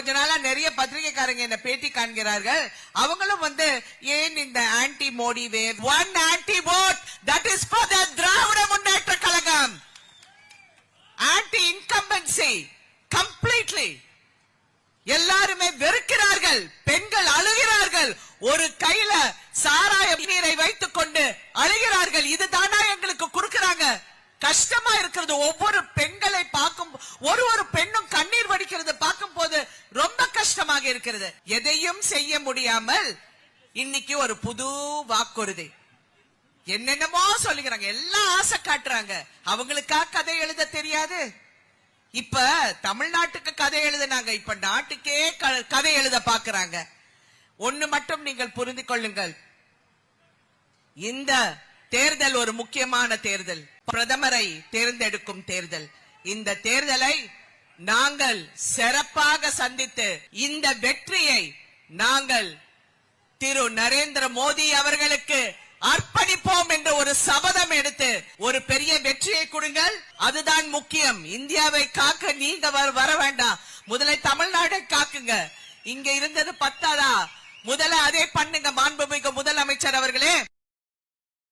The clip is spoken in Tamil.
கொஞ்ச நாளா நிறைய பத்திரிகைக்காரங்க என்ன பேட்டி காண்கிறார்கள். அவங்களும் ஏன் இந்த anti Modi wave, one anti vote, that is for the Dravida Munnetra Kazhagam. Anti incumbency completely எல்லாருமே வெறுக்கிறார்கள். பெண்கள் அழுகிறார்கள். ஒரு கையில சாராய நீரை வைத்துக் கொண்டு அழுகிறார்கள். இதுதானா எங்களுக்கு கொடுக்கிறாங்க? கஷ்டமா இருக்கிறது. ஒவ்வொரு பெண்களை பார்க்கும், ஒரு பெண்ணும் கண்ணீர் வடிக்கிறது பார்க்கும் போது ரொம்ப கஷ்டமாக இருக்கிறது. எதையும் செய்ய முடியாமல் இன்னைக்கு ஒரு புது வாக்குறுதி என்னென்னமோ சொல்லுகிறாங்க. எல்லாம் ஆசை காட்டுறாங்க. அவங்களுக்கா கதை எழுத தெரியாது. இப்ப தமிழ்நாட்டுக்கு கதை எழுதினாங்க, இப்ப நாட்டுக்கே கதை எழுத பாக்குறாங்க. ஒண்ணு மட்டும் நீங்கள் புரிந்து கொள்ளுங்கள், இந்த தேர்தல் ஒரு முக்கியமான தேர்தல், பிரதமரை தேர்ந்தெடுக்கும் தேர்தல். இந்த தேர்தலை நாங்கள் சிறப்பாக சந்தித்து இந்த வெற்றியை நாங்கள் திரு நரேந்திர மோடி அவர்களுக்கு அர்ப்பணிப்போம் என்ற ஒரு சபதம் எடுத்து ஒரு பெரிய வெற்றியை கொடுங்கள். அதுதான் முக்கியம். இந்தியாவை காக்க நீங்க வர வேண்டாம். முதல்ல தமிழ்நாட்டை காக்குங்க. இங்க இருந்தது பத்தாதா? முதல்ல அதே பண்ணுங்க மாண்புமிகு முதலமைச்சர் அவர்களே.